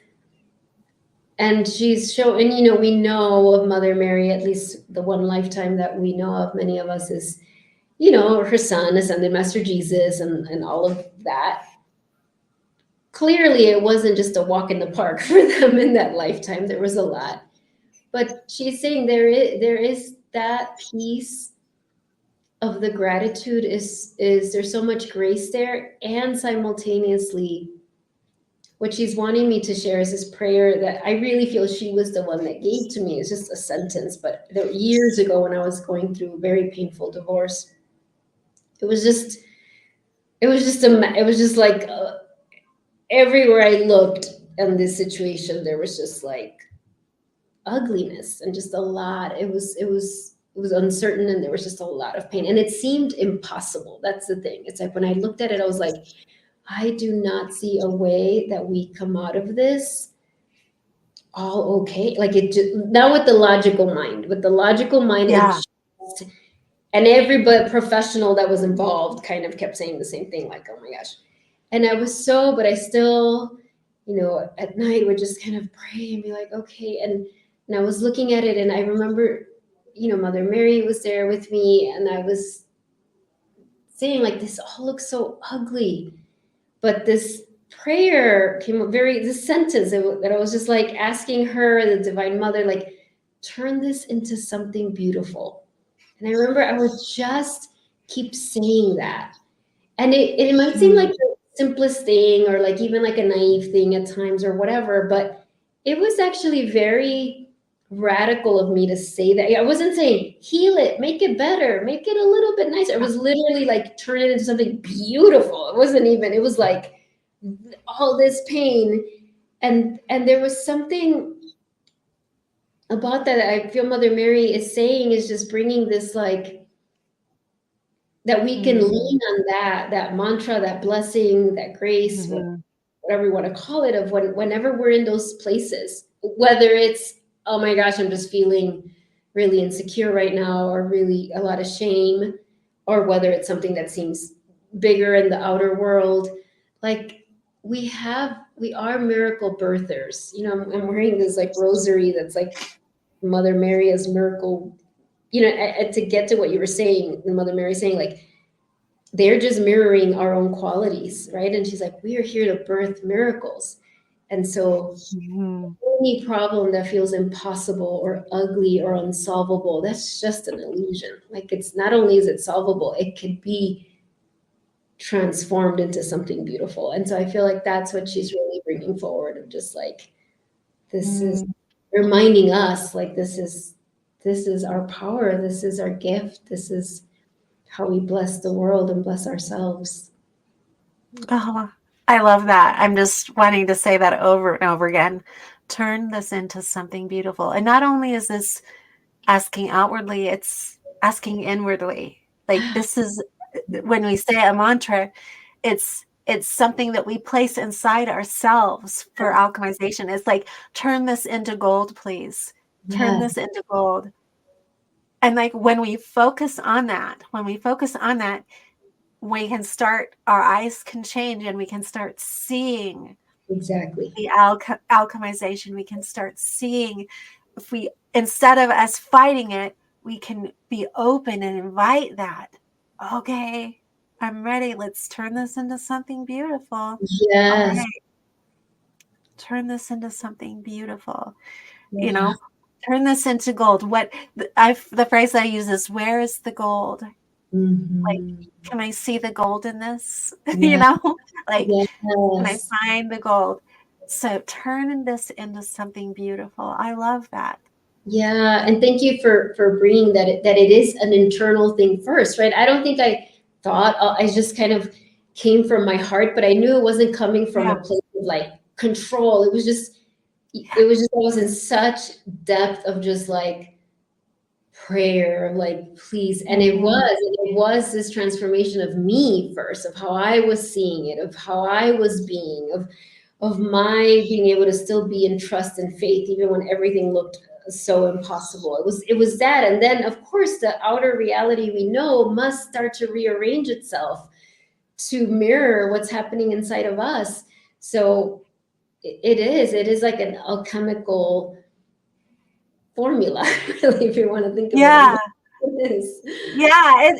and she's showing, we know of Mother Mary, at least the one lifetime that we know of, many of us, is, her son, ascended Master Jesus, and all of that. Clearly, it wasn't just a walk in the park for them in that lifetime. There was a lot. But she's saying there is that piece of the gratitude, is there's so much grace there, and simultaneously what she's wanting me to share is this prayer that I really feel she was the one that gave to me. It's just a sentence, but years ago when I was going through a very painful divorce, it was just it was just like everywhere I looked in this situation, there was just like ugliness and just a lot. It was uncertain, and there was just a lot of pain, and it seemed impossible. That's the thing. It's like when I looked at it, I was like, I do not see a way that we come out of this all okay. Like, it just, not with the logical mind. With the logical mind, it Yeah. just, and every but professional that was involved kind of kept saying the same thing, like, oh my gosh. And but I still, at night would just kind of pray and be like, okay. And I was looking at it, and I remember, Mother Mary was there with me, and I was saying, like, this all looks so ugly. But this prayer came up, this sentence that I was just like asking her, the Divine Mother, like, turn this into something beautiful. And I remember I would just keep saying that. And it might seem like Mm. the simplest thing, or like even like a naive thing at times or whatever, but it was actually very radical of me to say that. I wasn't saying heal it, make it better, make it a little bit nicer. It was literally like turn it into something beautiful. It was like all this pain. And there was something about that I feel Mother Mary is saying, is just bringing this, like, that we can lean Mm. on that mantra, that blessing, that grace, Mm-hmm. whatever you want to call it, of whenever we're in those places, whether it's, oh my gosh, I'm just feeling really insecure right now, or really a lot of shame, or whether it's something that seems bigger in the outer world, like, we have miracle birthers. You know, I'm wearing this like rosary that's like Mother Mary as miracle. You know, to get to what you were saying, Mother Mary saying like they're just mirroring our own qualities, right? And she's like, we are here to birth miracles. And so any problem that feels impossible or ugly or unsolvable, that's just an illusion. Like it's not only is it solvable, it could be transformed into something beautiful. And so I feel like that's what she's really bringing forward of just like, this is reminding us like this is our power, this is our gift, this is how we bless the world and bless ourselves. Oh, I love that. I'm just wanting to say that over and over again. Turn this into something beautiful. And not only is this asking outwardly, it's asking inwardly. Like this is when we say a mantra, it's something that we place inside ourselves for alchemization. It's like, turn this into gold, please. Turn this into gold. And like when we focus on that, we can start, our eyes can change and we can start seeing Exactly. the alchemization. We can start seeing, if we, instead of us fighting it, we can be open and invite that. Okay, I'm ready. Let's turn this into something beautiful. Yes. All right. Turn this into something beautiful. You know, turn this into gold. The phrase I use is, where is the gold? Like, can I see the gold in this? You know, like, can I find the gold? So turn this into something beautiful. I love that. Yeah, and thank you for bringing that it is an internal thing first, right? I don't think I thought, I just kind of came from my heart, but I knew it wasn't coming from a place of like control. It was just I was in such depth of just like prayer, like please. And it was this transformation of me first, of how I was seeing it, of how I was being, of my being able to still be in trust and faith even when everything looked so impossible. It was that. And then of course the outer reality we know must start to rearrange itself to mirror what's happening inside of us. So it is like an alchemical formula, really, if you want to think of it. It is. Yeah,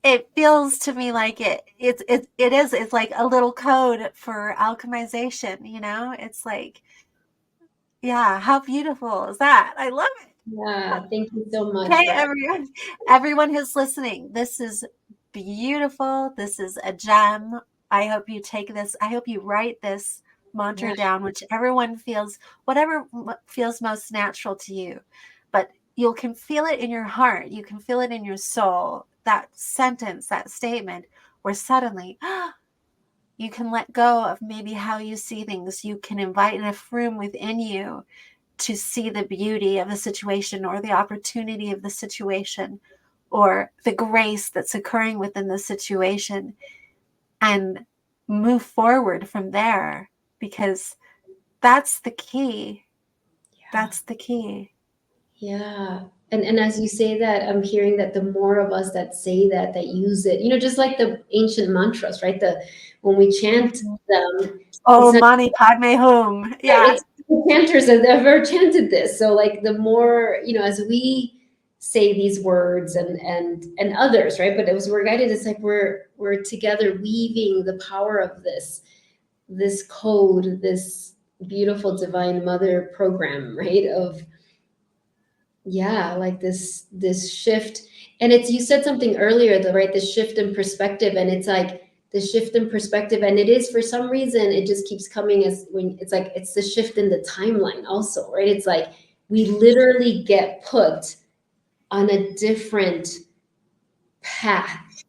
it feels to me like it's like a little code for alchemization, you know? It's like, yeah, how beautiful is that? I love it. Yeah, thank you so much. Okay, everyone who's listening, this is beautiful. This is a gem. I hope you take this. I hope you write this mantra down, whichever one feels, whatever feels most natural to you. But you can feel it in your heart. You can feel it in your soul. That sentence, that statement, where suddenly you can let go of maybe how you see things. You can invite enough room within you to see the beauty of the situation, or the opportunity of the situation, or the grace that's occurring within the situation, and move forward from there, because that's the key. That's the key. Yeah. And as you say that, I'm hearing that the more of us that say that use it, just like the ancient mantras, right? When we chant them, Oh, Mani Padme Hum. Yeah. it's the chanters that have ever chanted this. So like the more, as we say these words and others, right? But as we're guided, it's like we're together weaving the power of this code, this beautiful divine mother program, right? Of like this shift. And it's, you said something earlier, right? The shift in perspective. And it's like the shift in perspective, and it is, for some reason it just keeps coming as when it's like it's the shift in the timeline also, right? It's like we literally get put on a different path,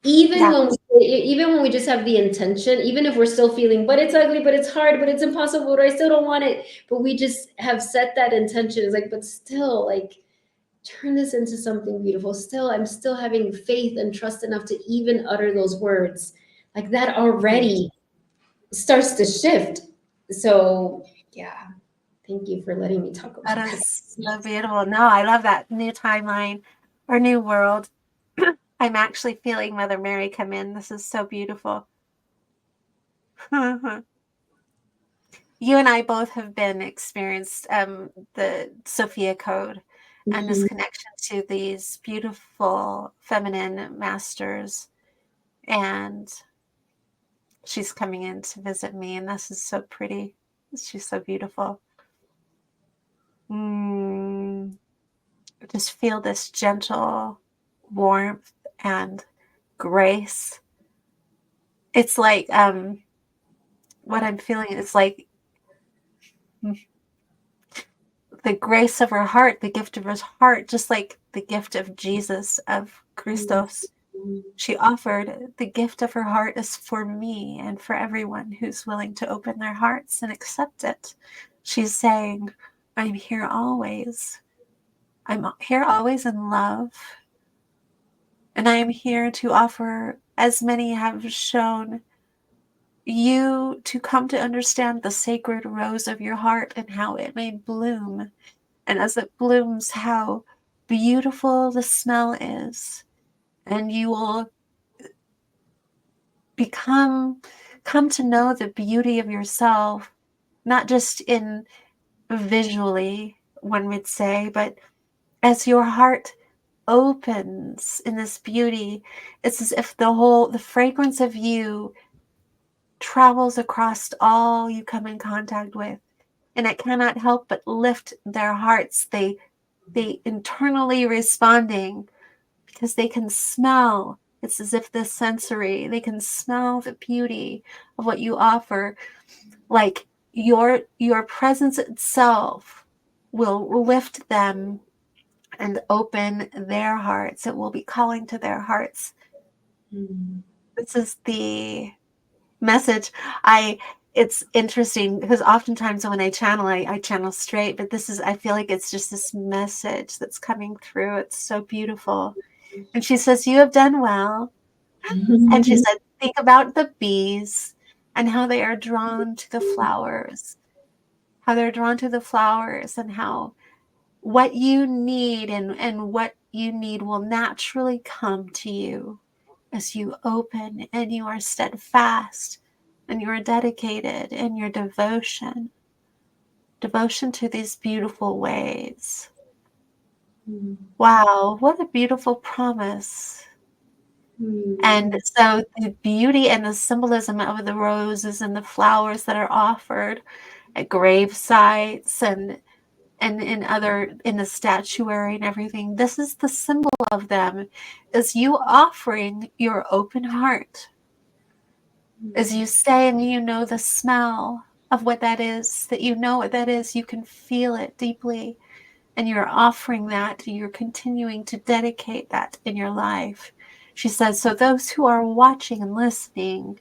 even when we just have the intention, even if we're still feeling, but it's ugly, but it's hard, but it's impossible, but I still don't want it, but we just have set that intention. It's like, but still, like, turn this into something beautiful. Still, I'm still having faith and trust enough to even utter those words. Like that already starts to shift. So yeah, thank you for letting me talk about That that. is so beautiful. No, I love that. New timeline or new world. I'm actually feeling Mother Mary come in. This is so beautiful. you and I both have been experienced the Sophia Code and this connection to these beautiful feminine masters. And she's coming in to visit me, and this is so pretty. She's so beautiful. Just feel this gentle warmth and grace. It's like what I'm feeling is like the grace of her heart, the gift of her heart, just like the gift of Jesus, of Christos. She offered the gift of her heart is for me and for everyone who's willing to open their hearts and accept it. She's saying, I'm here always. I'm here always in love. And I am here to offer, as many have shown, you to come to understand the sacred rose of your heart and how it may bloom. And as it blooms, how beautiful the smell is. And you will come to know the beauty of yourself, not just in visually, one would say, but as your heart opens in this beauty, it's as if the fragrance of you travels across all you come in contact with, and it cannot help but lift their hearts. They internally responding because they can smell. It's as if this sensory, they can smell the beauty of what you offer. Like your presence itself will lift them and open their hearts. It will be calling to their hearts. This is the message. It's interesting because oftentimes when I channel, I channel straight, but I feel like it's just this message that's coming through. It's so beautiful. And she says, you have done well. And she said, think about the bees and how they are drawn to the flowers, and how what you need and what you need will naturally come to you as you open and you are steadfast and you are dedicated in your devotion to these beautiful ways. Wow, what a beautiful promise. And so the beauty and the symbolism of the roses and the flowers that are offered at grave sites and in the statuary and everything, this is the symbol of them, is you offering your open heart. As you say, and you know the smell of what that is, that you know what that is, you can feel it deeply, and you're offering that, you're continuing to dedicate that in your life. She says, so those who are watching and listening,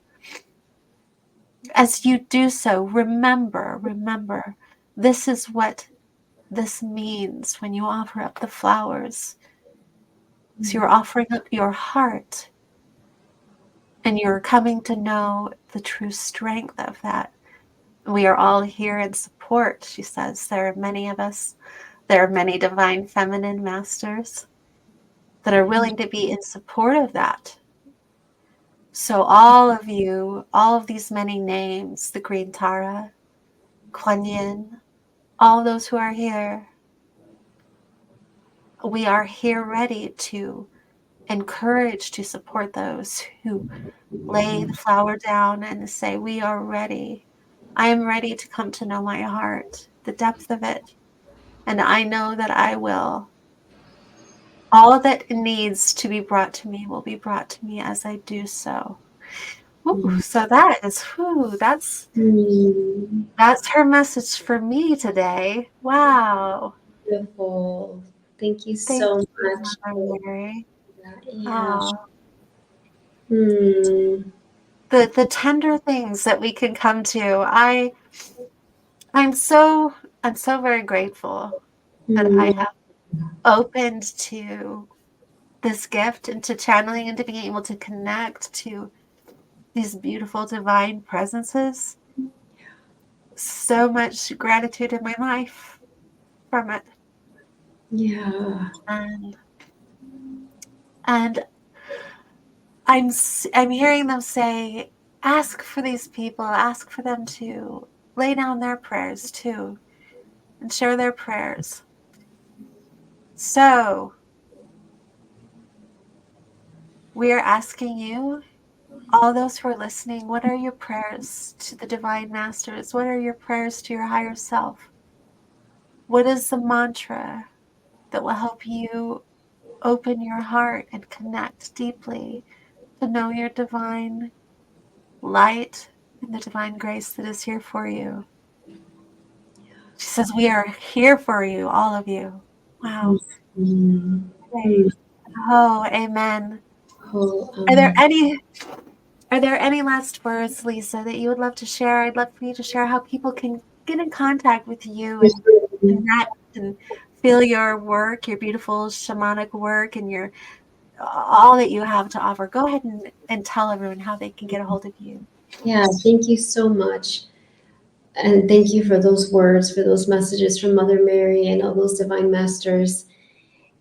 as you do so, remember, this is what this means when you offer up the flowers. So you're offering up your heart, and you're coming to know the true strength of that. We are all here in support, she says. There are many of us. There are many divine feminine masters that are willing to be in support of that. So all of you, all of these many names, the Green Tara, Kuan Yin, all those who are here, we are here ready to encourage, to support those who lay the flower down and say, we are ready. I am ready to come to know my heart, the depth of it. And I know that I will. All that needs to be brought to me will be brought to me as I do so. Ooh, so that is, that's her message for me today. Wow. Beautiful. Thank you Thank so you, much. Mother Mary. Yeah. Oh, Hmm. the tender things that we can come to. I'm so very grateful that I have opened to this gift and to channeling and to being able to connect to these beautiful divine presences. So much gratitude in my life from it. Yeah. And and I'm hearing them say, ask for these people, ask for them to lay down their prayers too and share their prayers. So we are asking you, all those who are listening, what are your prayers to the Divine Masters? What are your prayers to your higher self? What is the mantra that will help you open your heart and connect deeply to know your divine light and the divine grace that is here for you? She says, we are here for you, all of you. Wow. Okay. Oh, amen. Oh, Are there any last words, Lisa, that you would love to share? I'd love for you to share how people can get in contact with you and connect and feel your work, your beautiful shamanic work, and your all that you have to offer. Go ahead and tell everyone how they can get a hold of you. yeah, thank you so much. And thank you for those words, for those messages from Mother Mary and all those divine masters.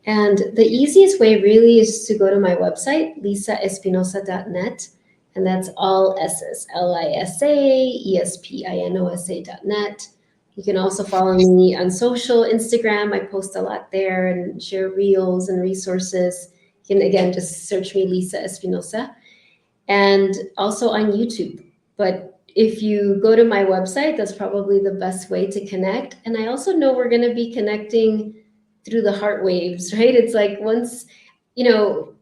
And the easiest way really is to go to my website, lisaespinosa.net. And that's all S's, LISAESPINOSA.net. You can also follow me on social, Instagram. I post a lot there and share reels and resources. You can, again, just search me, Lisa Espinosa, and also on YouTube. But if you go to my website, that's probably the best way to connect. And I also know we're going to be connecting through the heart waves, right? It's like once, you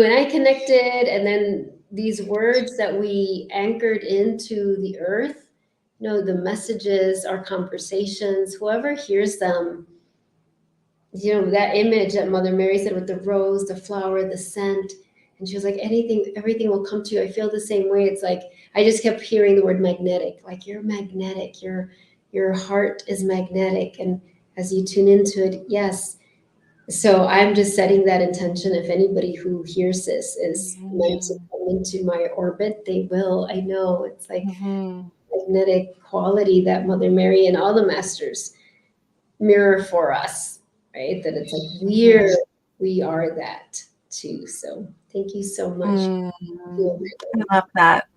and I connected, and then these words that we anchored into the earth, the messages, our conversations, whoever hears them, that image that Mother Mary said with the rose, the flower, the scent. And she was like, everything will come to you. I feel the same way. It's like, I just kept hearing the word magnetic, like you're magnetic, your heart is magnetic. And as you tune into it, yes. So I'm just setting that intention. If anybody who hears this is meant to come into my orbit, they will. I know it's like magnetic quality that Mother Mary and all the masters mirror for us, right? That it's like we are that too. So thank you so much. I love that,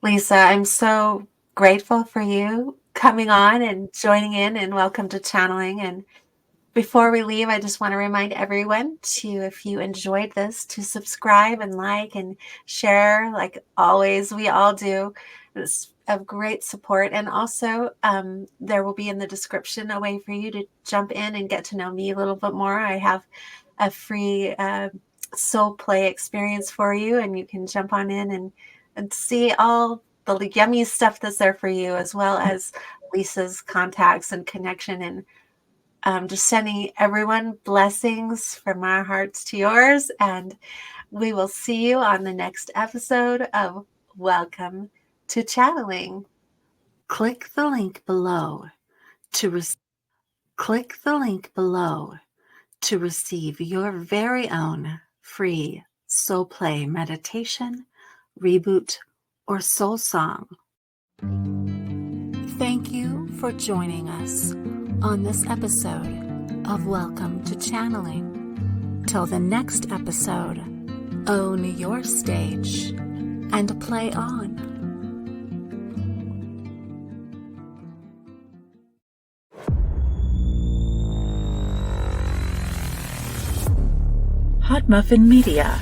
Lisa. I'm so grateful for you coming on and joining in, and welcome to Channeling. And before we leave, I just want to remind everyone to, if you enjoyed this, to subscribe and like and share, like always we all do. It's of great support. And also, there will be in the description a way for you to jump in and get to know me a little bit more. I have a free soul play experience for you, and you can jump on in and see all the yummy stuff that's there for you, as well as Lisa's contacts and connection. And just sending everyone blessings from our hearts to yours. And we will see you on the next episode of Welcome to Channeling. Click the link below to receive your very own free soul play meditation, reboot, or soul song. Thank you for joining us on this episode of Welcome to Channeling. Till the next episode, own your stage and play on. Hot Muffin Media.